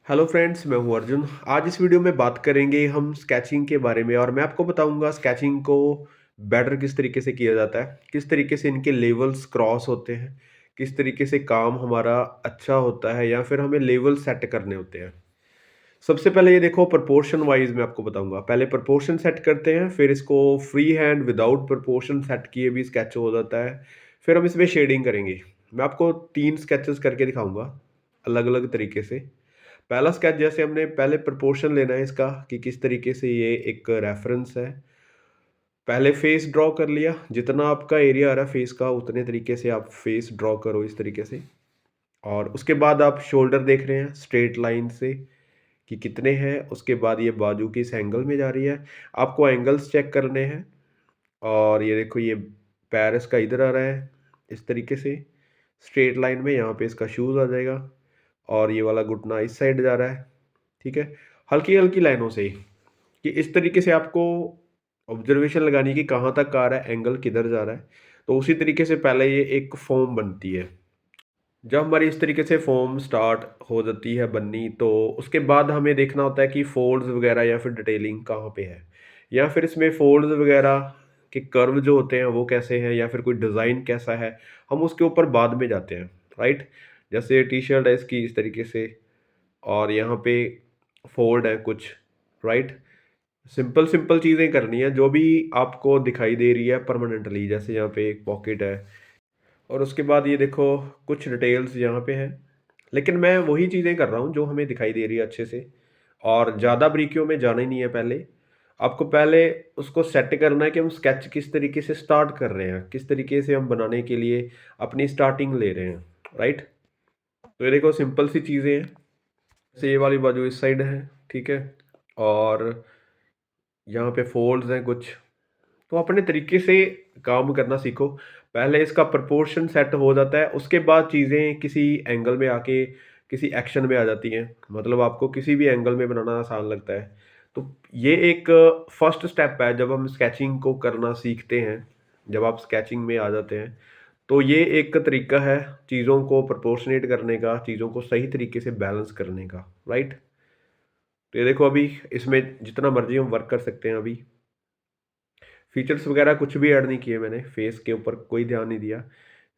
Hello friends, मैं हूं अर्जुन। आज इस वीडियो में बात करेंगे हम स्केचिंग के बारे में और मैं आपको बताऊंगा स्केचिंग को बेटर किस तरीके से किया जाता है, किस तरीके से इनके लेवल्स क्रॉस होते हैं, किस तरीके से काम हमारा अच्छा होता है या फिर हमें लेवल सेट करने होते हैं। सबसे पहले ये देखो, प्रोपोर्शन वाइज मैं आपको बताऊंगा। पहले प्रोपोर्शन सेट करते हैं, फिर इसको free hand without proportion set किए भी स्केच हो जाता है। फिर हम इसमें शेडिंग करेंगे। मैं आपको 3 स्केचेस करके दिखाऊंगा अलग अलग तरीके से। पहला स्केच, जैसे हमने पहले प्रोपोर्शन लेना है इसका कि किस तरीके से ये एक रेफरेंस है। पहले फेस ड्रॉ कर लिया, जितना आपका एरिया आ रहा है फेस का उतने तरीके से आप फेस ड्रॉ करो इस तरीके से। और उसके बाद आप शोल्डर देख रहे हैं स्ट्रेट लाइन से कि कितने हैं। उसके बाद ये बाजू की इस एंगल में जा रही है, आपको एंगल्स चेक करने हैं। और ये देखो, ये पैर इसका इधर आ रहा है इस तरीके से स्ट्रेट लाइन में, यहाँ पे इसका शूज़ आ जाएगा। और ये वाला घुटना इस साइड जा रहा है, ठीक है। हल्की हल्की लाइनों से कि इस तरीके से आपको ऑब्जर्वेशन लगानी है कि कहाँ तक आ रहा है, एंगल किधर जा रहा है। तो उसी तरीके से पहले ये एक फॉर्म बनती है। जब हमारी इस तरीके से फॉर्म स्टार्ट हो जाती है बननी, तो उसके बाद हमें देखना होता है कि फोल्ड्स वगैरह या फिर डिटेलिंग कहाँ पे है, या फिर इसमें फोल्ड्स वगैरह के कर्व जो होते हैं वो कैसे हैं, या फिर कोई डिज़ाइन कैसा है, हम उसके ऊपर बाद में जाते हैं, राइट। जैसे टी शर्ट है इसकी इस तरीके से, और यहाँ पे फोल्ड है कुछ, राइट। सिंपल सिंपल चीज़ें करनी है जो भी आपको दिखाई दे रही है परमानेंटली। जैसे यहाँ पे एक पॉकेट है, और उसके बाद ये देखो कुछ डिटेल्स यहाँ पे है। लेकिन मैं वही चीज़ें कर रहा हूँ जो हमें दिखाई दे रही है अच्छे से, और ज़्यादा बारीकियों में जाना ही नहीं है। पहले आपको पहले उसको सेट करना है कि हम स्केच किस तरीके से स्टार्ट कर रहे हैं, किस तरीके से हम बनाने के लिए अपनी स्टार्टिंग ले रहे हैं, राइट। तो ये देखो सिंपल सी चीज़ें हैं। जैसे ये वाली बाजू इस साइड है, ठीक है। और यहाँ पे फोल्ड्स हैं कुछ। तो अपने तरीके से काम करना सीखो। पहले इसका प्रोपोर्शन सेट हो जाता है, उसके बाद चीज़ें किसी एंगल में आके किसी एक्शन में आ जाती हैं। मतलब आपको किसी भी एंगल में बनाना आसान लगता है। तो ये एक फर्स्ट स्टेप है जब हम स्केचिंग को करना सीखते हैं। जब आप स्केचिंग में आ जाते हैं तो ये एक तरीका है चीज़ों को प्रोपोर्शनेट करने का, चीज़ों को सही तरीके से बैलेंस करने का, राइट। तो ये देखो, अभी इसमें जितना मर्जी हम वर्क कर सकते हैं। अभी फीचर्स वगैरह कुछ भी ऐड नहीं किए मैंने, फेस के ऊपर कोई ध्यान नहीं दिया।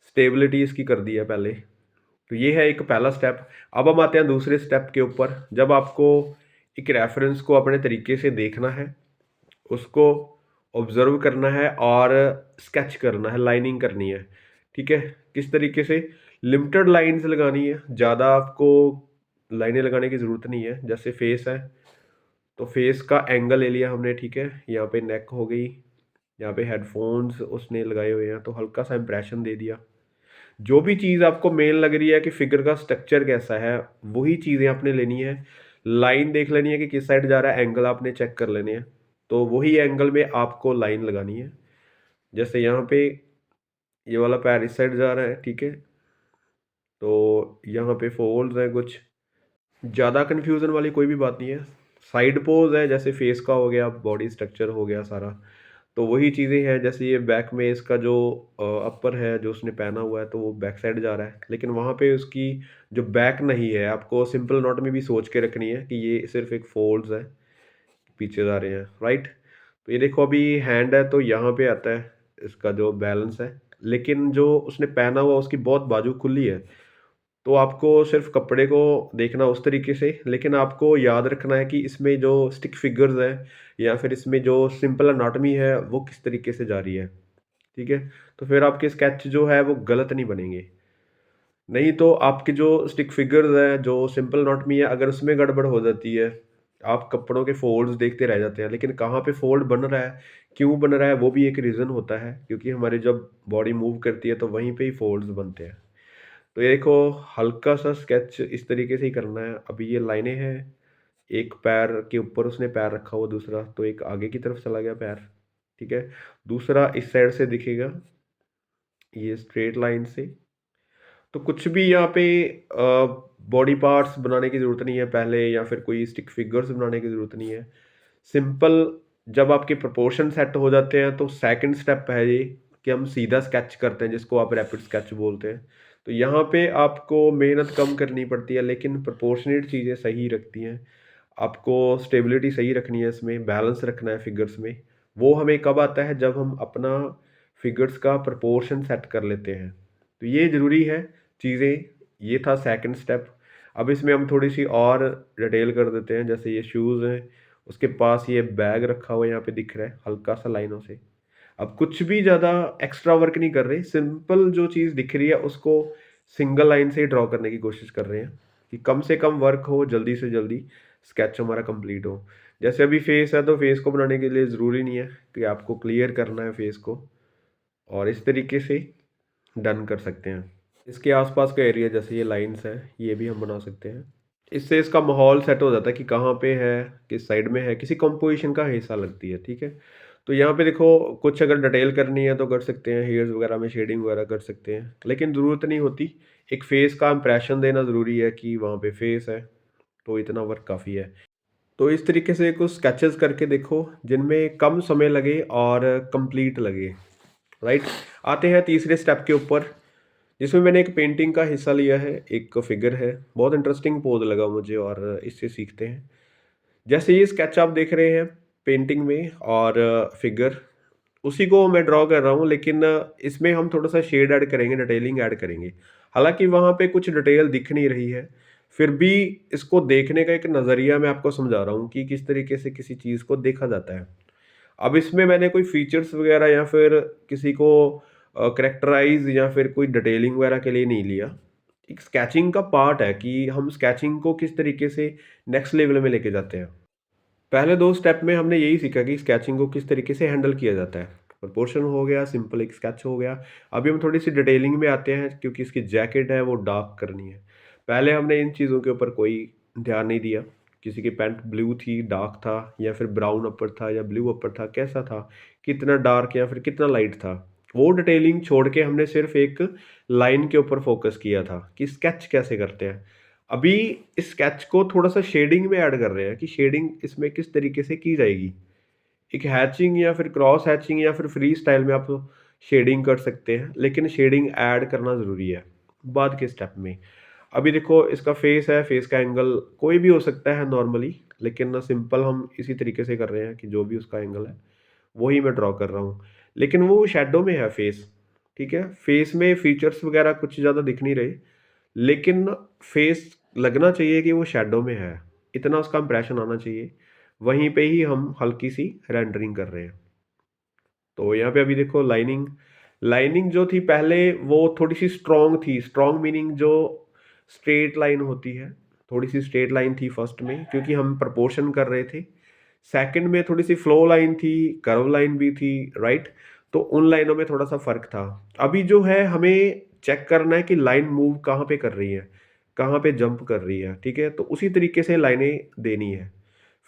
स्टेबिलिटी इसकी कर दी है पहले। तो ये है एक पहला स्टेप। अब हम आते हैं दूसरे स्टेप के ऊपर। जब आपको एक रेफरेंस को अपने तरीके से देखना है, उसको ऑब्जर्व करना है और स्केच करना है, लाइनिंग करनी है, ठीक है। किस तरीके से लिमिटेड लाइंस लगानी है, ज़्यादा आपको लाइनें लगाने की ज़रूरत नहीं है। जैसे फेस है तो फेस का एंगल ले लिया हमने, ठीक है। यहाँ पे नेक हो गई, यहाँ पे हेडफोन्स उसने लगाए हुए हैं तो हल्का सा इंप्रेशन दे दिया। जो भी चीज़ आपको मेन लग रही है कि फिगर का स्ट्रक्चर कैसा है, वही चीज़ें आपने लेनी है। लाइन देख लेनी है कि किस साइड जा रहा है, एंगल आपने चेक कर लेने हैं। तो वही एंगल में आपको लाइन लगानी है। जैसे यहाँ पे ये वाला पैर इस साइड जा रहा है, ठीक है। तो यहाँ पे फोल्ड्स हैं कुछ। ज़्यादा कन्फ्यूज़न वाली कोई भी बात नहीं है। साइड पोज है, जैसे फेस का हो गया, बॉडी स्ट्रक्चर हो गया सारा। तो वही चीज़ें हैं। जैसे ये बैक में इसका जो अपर है जो उसने पहना हुआ है, तो वो बैक साइड जा रहा है, लेकिन वहाँ पे उसकी जो बैक नहीं है, आपको सिंपल नोट में भी सोच के रखनी है कि ये सिर्फ एक फोल्ड्स है, पीछे जा रहे हैं, राइट। तो ये देखो, अभी हैंड है तो यहाँ पे आता है इसका जो बैलेंस है, लेकिन जो उसने पहना हुआ उसकी बहुत बाजू खुली है। तो आपको सिर्फ कपड़े को देखना उस तरीके से, लेकिन आपको याद रखना है कि इसमें जो स्टिक फिगर्स है या फिर इसमें जो सिंपल अनाटमी है वो किस तरीके से जा रही है, ठीक है। तो फिर आपके स्केच जो है वो गलत नहीं बनेंगे। नहीं तो आपके जो स्टिक फिगर्स है, जो सिंपल अनाटमी है, अगर उसमें गड़बड़ हो जाती है, आप कपड़ों के फोल्ड्स देखते रह जाते हैं, लेकिन कहाँ पे फोल्ड बन रहा है, क्यों बन रहा है, वो भी एक रीज़न होता है। क्योंकि हमारी जब बॉडी मूव करती है तो वहीं पे ही फोल्ड्स बनते हैं। तो ये देखो, हल्का सा स्केच इस तरीके से ही करना है। अभी ये लाइनें हैं, एक पैर के ऊपर उसने पैर रखा हुआ, दूसरा तो एक आगे की तरफ चला गया पैर, ठीक है। दूसरा इस साइड से दिखेगा, ये स्ट्रेट लाइन से। तो कुछ भी यहाँ पे बॉडी पार्ट्स बनाने की ज़रूरत नहीं है पहले, या फिर कोई स्टिक फिगर्स बनाने की ज़रूरत नहीं है। सिंपल, जब आपके प्रोपोर्शन सेट हो जाते हैं तो सेकंड स्टेप है ये कि हम सीधा स्केच करते हैं, जिसको आप रैपिड स्केच बोलते हैं। तो यहाँ पे आपको मेहनत कम करनी पड़ती है, लेकिन प्रोपोर्शनेट चीज़ें सही रखती हैं। आपको स्टेबिलिटी सही रखनी है इसमें, बैलेंस रखना है फिगर्स में। वो हमें कब आता है, जब हम अपना फिगर्स का प्रोपोर्शन सेट कर लेते हैं। तो ये ज़रूरी है चीज़ें। ये था सेकंड स्टेप। अब इसमें हम थोड़ी-सी और डिटेल कर देते हैं। जैसे ये शूज़ हैं, उसके पास ये बैग रखा हुआ यहाँ पे दिख रहा है हल्का-सा लाइनों से। अब कुछ भी ज़्यादा एक्स्ट्रा वर्क नहीं कर रहे, सिंपल जो चीज़ दिख रही है उसको सिंगल लाइन से ही ड्रॉ करने की कोशिश कर रहे हैं कि कम से कम वर्क हो, जल्दी से जल्दी स्केच हमारा कंप्लीट हो। जैसे अभी फेस है, तो फेस को बनाने के लिए ज़रूरी नहीं है कि आपको क्लियर करना है फेस को, और इस तरीके से डन कर सकते हैं। इसके आसपास का एरिया, जैसे ये लाइन्स हैं, ये भी हम बना सकते हैं। इससे इसका माहौल सेट हो जाता है कि कहाँ पे है, किस साइड में है, किसी कंपोज़िशन का हिस्सा लगती है, ठीक है? तो यहाँ पे देखो, कुछ अगर डिटेल करनी है तो कर सकते हैं, हेयर्स वगैरह में शेडिंग वगैरह कर सकते हैं, लेकिन ज़रूरत नहीं होती। एक फेस का इंप्रेशन देना ज़रूरी है कि वहाँ पे फेस है, तो इतना वर्क काफ़ी है। तो इस तरीके से कुछ स्केचेस करके देखो, जिनमें कम समय लगे और कंप्लीट लगे, राइट? आते हैं तीसरे स्टेप के ऊपर, जिसमें मैंने एक पेंटिंग का हिस्सा लिया है, एक फिगर है। बहुत इंटरेस्टिंग पोज़ लगा मुझे, और इससे सीखते हैं। जैसे ये स्केच आप देख रहे हैं पेंटिंग में, और फिगर उसी को मैं ड्रॉ कर रहा हूँ, लेकिन इसमें हम थोड़ा-सा शेड ऐड करेंगे, डिटेलिंग ऐड करेंगे। हालाँकि वहाँ पे कुछ डिटेल दिख नहीं रही है, फिर भी इसको देखने का एक नज़रिया मैं आपको समझा रहा हूँ कि किस तरीके से किसी चीज़ को देखा जाता है। अब इसमें मैंने कोई फीचर्स वगैरह या फिर किसी को कैरेक्टराइज़ या फिर कोई डिटेलिंग वगैरह के लिए नहीं लिया। एक स्केचिंग का पार्ट है कि हम स्केचिंग को किस तरीके से नेक्स्ट लेवल में लेके जाते हैं। पहले 2 स्टेप में हमने यही सीखा कि स्केचिंग को किस तरीके से हैंडल किया जाता है। प्रोपोर्शन हो गया, सिंपल एक स्केच हो गया। अभी हम थोड़ी-सी डिटेलिंग में आते हैं, क्योंकि इसकी जैकेट है वो डार्क करनी है। पहले हमने इन चीज़ों के ऊपर कोई ध्यान नहीं दिया। किसी की पैंट ब्लू थी, डार्क था, या फिर ब्राउन अपर था या ब्लू अपर था, कैसा था? कितना डार्क या फिर कितना लाइट था? वो डिटेलिंग छोड़ के हमने सिर्फ़ एक लाइन के ऊपर फ़ोकस किया था कि स्केच कैसे करते हैं। अभी इस स्केच को थोड़ा-सा शेडिंग में ऐड कर रहे हैं कि शेडिंग इसमें किस तरीके से की जाएगी। एक हैचिंग या फिर क्रॉस हैचिंग या फिर फ्री स्टाइल में आप शेडिंग कर सकते हैं, लेकिन शेडिंग ऐड करना ज़रूरी है, बाद के स्टेप में। अभी देखो, इसका फेस है, फेस का एंगल कोई भी हो सकता है नॉर्मली, लेकिन सिंपल हम इसी तरीके से कर रहे हैं कि जो भी उसका एंगल है, वही मैं ड्रॉ कर रहा हूँ। लेकिन वो शैडो में है फेस, ठीक है? फेस में फीचर्स वगैरह कुछ ज़्यादा दिख नहीं रहे, लेकिन फेस लगना चाहिए कि वो शैडो में है, इतना उसका इंप्रेशन आना चाहिए। वहीं पे ही हम हल्की-सी रेंडरिंग कर रहे हैं। तो यहाँ पे अभी देखो, लाइनिंग लाइनिंग जो थी पहले, वो थोड़ी-सी स्ट्रॉन्ग थी। स्ट्रॉन्ग मीनिंग जो स्ट्रेट लाइन होती है, थोड़ी-सी स्ट्रेट लाइन थी फर्स्ट में, क्योंकि हम प्रोपोर्शन कर रहे थे। सेकंड में थोड़ी-सी फ्लो लाइन थी, कर्व लाइन भी थी, राइट? तो उन लाइनों में थोड़ा-सा फ़र्क था। अभी जो है, हमें चेक करना है कि लाइन मूव कहाँ पे कर रही है, कहाँ पे जंप कर रही है, ठीक है? तो उसी तरीके से लाइनें देनी है।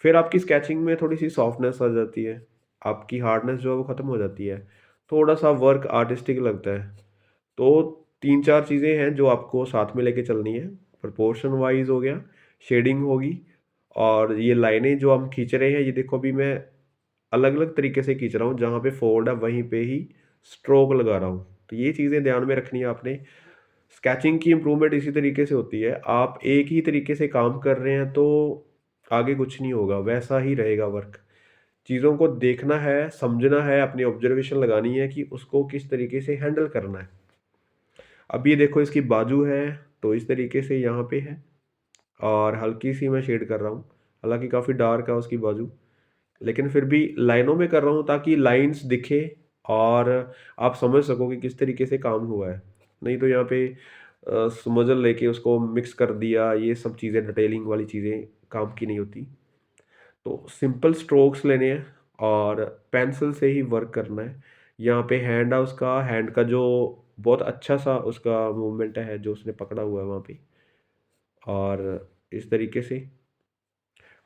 फिर आपकी स्केचिंग में थोड़ी-सी सॉफ्टनेस आ जाती है, आपकी हार्डनेस जो है वो ख़त्म हो जाती है। थोड़ा-सा वर्क आर्टिस्टिक लगता है। तो 3-4 चीज़ें हैं जो आपको साथ में लेके चलनी है। प्रोपोर्शन वाइज़ हो गया, शेडिंग होगी, और ये लाइनें जो हम खींच रहे हैं, ये देखो अभी मैं अलग-अलग तरीके से खींच रहा हूँ। जहाँ पे फोल्ड है वहीं पे ही स्ट्रोक लगा रहा हूँ। तो ये चीज़ें ध्यान में रखनी है आपने। स्केचिंग की इम्प्रूवमेंट इसी तरीके से होती है। आप एक ही तरीके से काम कर रहे हैं तो आगे कुछ नहीं होगा, वैसा ही रहेगा वर्क। चीज़ों को देखना है, समझना है, अपनी ऑब्जर्वेशन लगानी है कि उसको किस तरीके से हैंडल करना है। अब ये देखो, इसकी बाजू है, तो इस तरीके से यहाँ पे है, और हल्की-सी मैं शेड कर रहा हूँ। हालाँकि काफ़ी डार्क है उसकी बाजू, लेकिन फिर भी लाइनों में कर रहा हूँ ताकि लाइन्स दिखे और आप समझ सको कि किस तरीके से काम हुआ है। नहीं तो यहाँ पे स्मजल लेके उसको मिक्स कर दिया, ये सब चीज़ें, डिटेलिंग वाली चीज़ें काम की नहीं होती। तो सिंपल स्ट्रोक्स लेने हैं और पेंसिल से ही वर्क करना है। यहाँ पे हैंड है उसका, हैंड का जो बहुत अच्छा-सा उसका मूवमेंट है जो उसने पकड़ा हुआ है वहाँ पे, और इस तरीके से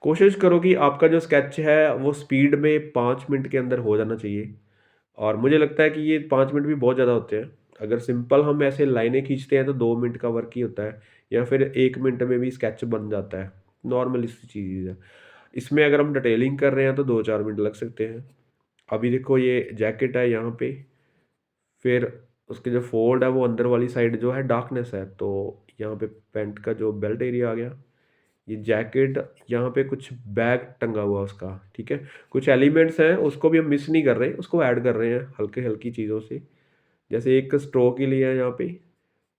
कोशिश करो कि आपका जो स्केच है वो स्पीड में 5 मिनट के अंदर हो जाना चाहिए, और मुझे लगता है कि ये 5 मिनट भी बहुत ज़्यादा होते हैं। अगर सिंपल हम ऐसे लाइनें खींचते हैं तो 2 मिनट का वर्क ही होता है, या फिर 1 मिनट में भी स्केच बन जाता है। नॉर्मल सी चीज़ है। इसमें अगर हम डिटेलिंग कर रहे हैं तो 2-4 मिनट लग सकते हैं। अभी देखो, ये जैकेट है यहाँ पे, फिर उसके जो फोल्ड है वो अंदर वाली साइड जो है डार्कनेस है। तो यहाँ पे पैंट का जो बेल्ट एरिया आ गया, ये जैकेट, यहाँ पे कुछ बैग टंगा हुआ उसका, ठीक है। कुछ एलिमेंट्स हैं उसको भी हम मिस नहीं कर रहे, उसको ऐड कर रहे हैं हल्के हल्की चीज़ों से। जैसे एक स्ट्रो के लिए है यहाँ पे,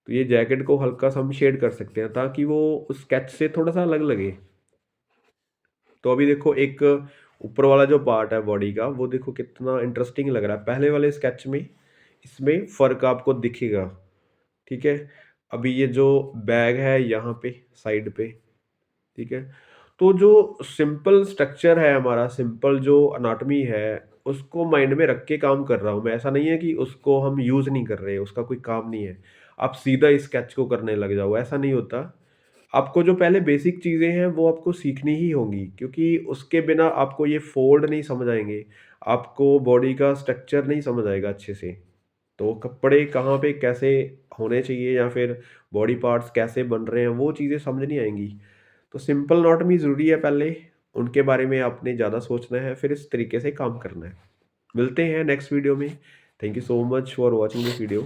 तो ये जैकेट को हल्का सा हम शेड कर सकते हैं ताकि वो उस स्केच से थोड़ा सा अलग लगे। तो अभी देखो एक ऊपर वाला जो पार्ट है बॉडी का, वो देखो कितना इंटरेस्टिंग लग रहा है। पहले वाले स्केच में इसमें फ़र्क आपको दिखेगा, ठीक है। अभी ये जो बैग है यहाँ पे साइड पे, ठीक है। तो जो सिंपल स्ट्रक्चर है हमारा, सिंपल जो एनाटॉमी है, उसको माइंड में रख के काम कर रहा हूँ मैं। ऐसा नहीं है कि उसको हम यूज़ नहीं कर रहे, उसका कोई काम नहीं है। आप सीधा इस स्केच को करने लग जाओ, ऐसा नहीं होता। आपको जो पहले बेसिक चीज़ें हैं वो आपको सीखनी ही होंगी, क्योंकि उसके बिना आपको ये फ़ोल्ड नहीं समझ आएँगे, आपको बॉडी का स्ट्रक्चर नहीं समझ आएगा अच्छे से। तो कपड़े कहाँ पे कैसे होने चाहिए या फिर बॉडी पार्ट्स कैसे बन रहे हैं, वो चीज़ें समझ नहीं आएँगी। तो सिंपल एनाटॉमी ज़रूरी है पहले, उनके बारे में आपने ज़्यादा सोचना है, फिर इस तरीके से काम करना है। मिलते हैं नेक्स्ट वीडियो में। Thank you so much for watching this video.